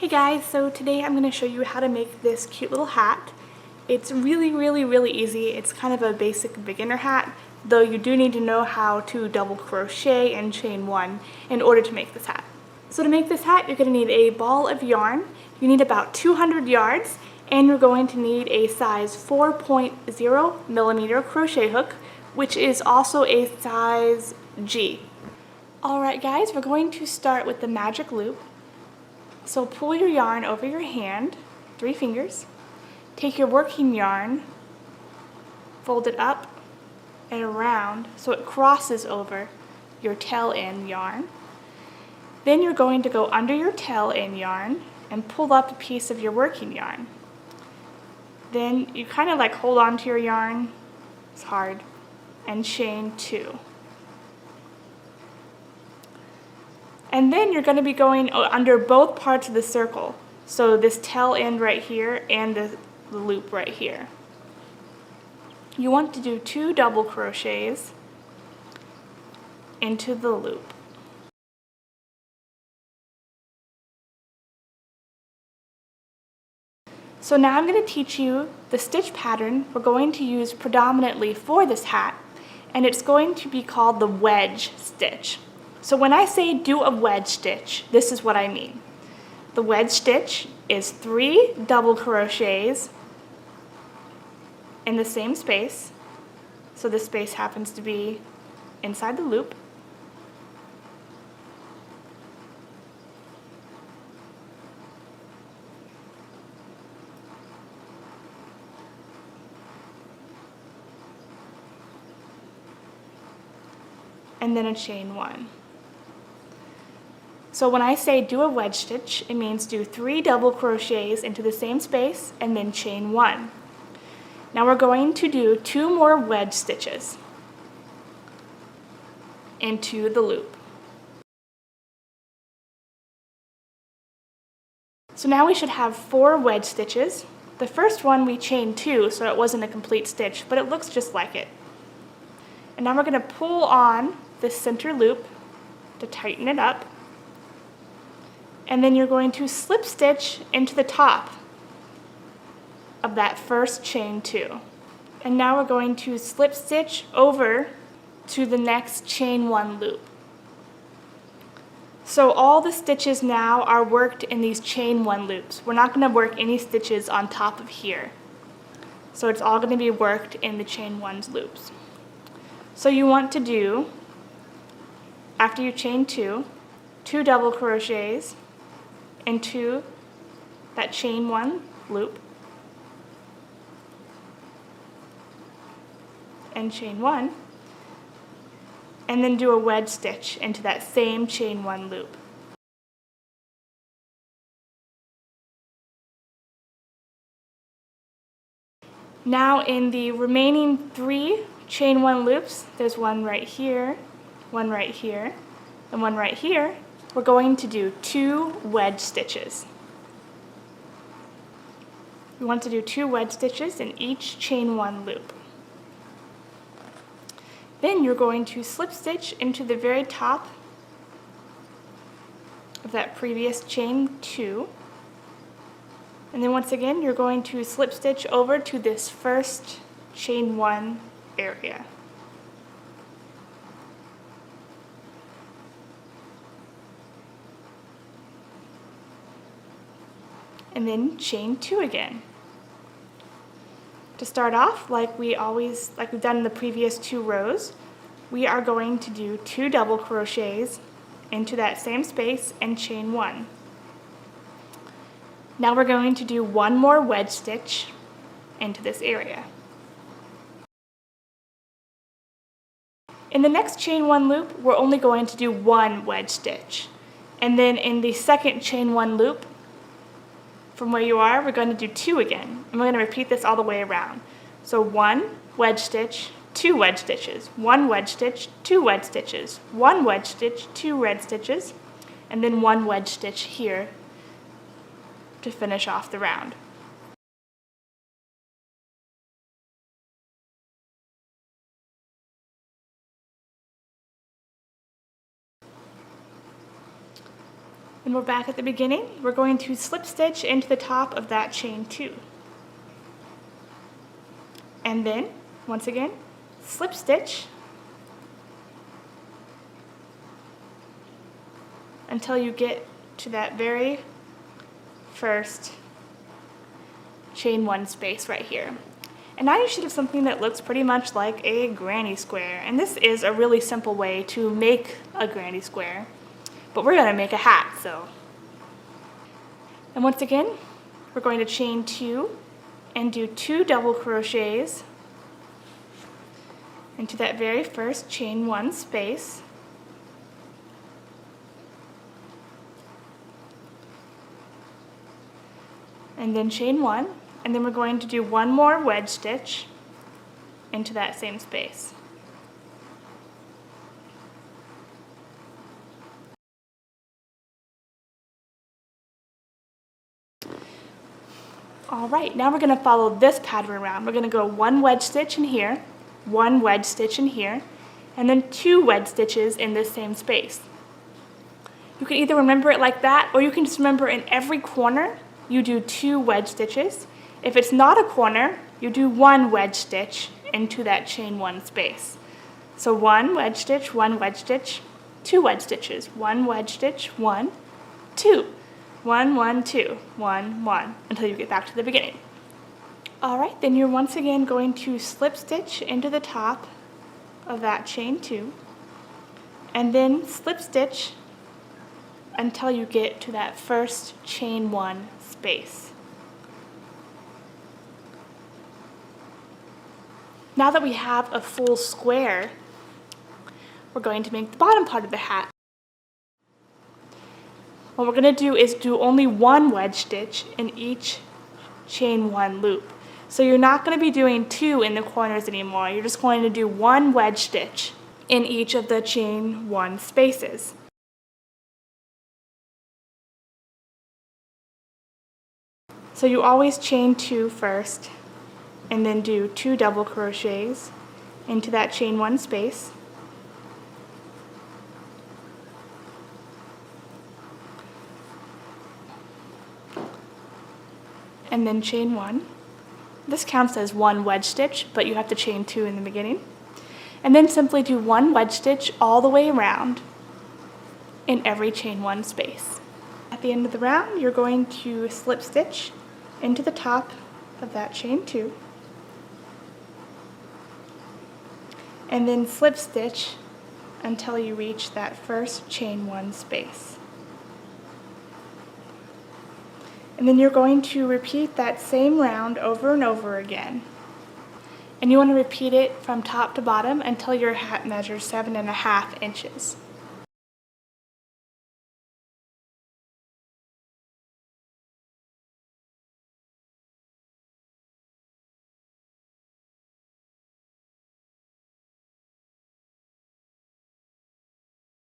Hey guys, so today I'm going to show you how to make this cute little hat. It's really easy. It's kind of a basic beginner hat, though you do need to know how to double crochet and chain one in order to make this hat. So to make this hat, you're going to need a ball of yarn. You need about 200 yards, and you're going to need a size 4.0 millimeter crochet hook, which is also a size G. Alright guys, we're going to start with the magic loop. So pull your yarn over your hand, 3 fingers, take your working yarn, fold it up and around so it crosses over your tail end yarn. Then you're going to go under your tail end yarn and pull up a piece of your working yarn. Then you kind of like hold on to your yarn, it's hard, and chain 2. And then you're going to be going under both parts of the circle. So this tail end right here and the loop right here. You want to do 2 double crochets into the loop. So now I'm going to teach you the stitch pattern we're going to use predominantly for this hat, and it's going to be called the wedge stitch. So when I say do a wedge stitch, this is what I mean. The wedge stitch is 3 double crochets in the same space. So this space happens to be inside the loop. And then a chain 1. So when I say do a wedge stitch, it means do 3 double crochets into the same space and then chain 1. Now we're going to do 2 more wedge stitches into the loop. So now we should have 4 wedge stitches. The first one we chained 2, so it wasn't a complete stitch, but it looks just like it. And now we're going to pull on this center loop to tighten it up. And then you're going to slip stitch into the top of that first chain 2. And now we're going to slip stitch over to the next chain 1 loop. So all the stitches now are worked in these chain 1 loops. We're not going to work any stitches on top of here. So it's all going to be worked in the chain 1's loops. So you want to do, after you chain 2, 2 double crochets into that chain 1 loop and chain 1, and then do a wedge stitch into that same chain 1 loop. Now in the remaining 3 chain 1 loops, there's one right here, one right here, and one right here, we're going to do 2 wedge stitches. We want to do 2 wedge stitches in each chain 1 loop. Then you're going to slip stitch into the very top of that previous chain 2. And then once again, you're going to slip stitch over to this first chain 1 area. And then chain 2 again. To start off, like we've done in the previous 2 rows, we are going to do 2 double crochets into that same space and chain 1. Now we're going to do 1 more wedge stitch into this area. In the next chain 1 loop, we're only going to do 1 wedge stitch. And then in the second chain 1 loop, from where you are, we're going to do 2 again. And we're going to repeat this all the way around. So 1 wedge stitch, 2 wedge stitches, 1 wedge stitch, 2 wedge stitches, 1 wedge stitch, 2 wedge stitches, and then 1 wedge stitch here to finish off the round. When we're back at the beginning, we're going to slip stitch into the top of that chain 2. And then, once again, slip stitch until you get to that very first chain 1 space right here. And now you should have something that looks pretty much like a granny square. And this is a really simple way to make a granny square. But we're going to make a hat, so. And once again, we're going to chain 2 and do 2 double crochets into that very first chain 1 space. And then chain 1. And then we're going to do 1 more wedge stitch into that same space. Alright, now we're going to follow this pattern around. We're going to go 1 wedge stitch in here, 1 wedge stitch in here, and then 2 wedge stitches in this same space. You can either remember it like that, or you can just remember in every corner you do 2 wedge stitches. If it's not a corner, you do 1 wedge stitch into that chain 1 space. So 1 wedge stitch, 1 wedge stitch, 2 wedge stitches, 1 wedge stitch, 1, 2, 1, 1, 2, 1, 1, until you get back to the beginning. Alright, then you're once again going to slip stitch into the top of that chain 2, and then slip stitch until you get to that first chain 1 space. Now that we have a full square, we're going to make the bottom part of the hat. What we're going to do is do only 1 wedge stitch in each chain 1 loop. So you're not going to be doing 2 in the corners anymore. You're just going to do 1 wedge stitch in each of the chain 1 spaces. So you always chain 2 first, and then do 2 double crochets into that chain 1 space. And then chain 1. This counts as 1 wedge stitch, but you have to chain 2 in the beginning. And then simply do 1 wedge stitch all the way around in every chain 1 space. At the end of the round, you're going to slip stitch into the top of that chain 2. And then slip stitch until you reach that first chain 1 space. And then you're going to repeat that same round over and over again. And you want to repeat it from top to bottom until your hat measures 7.5 inches.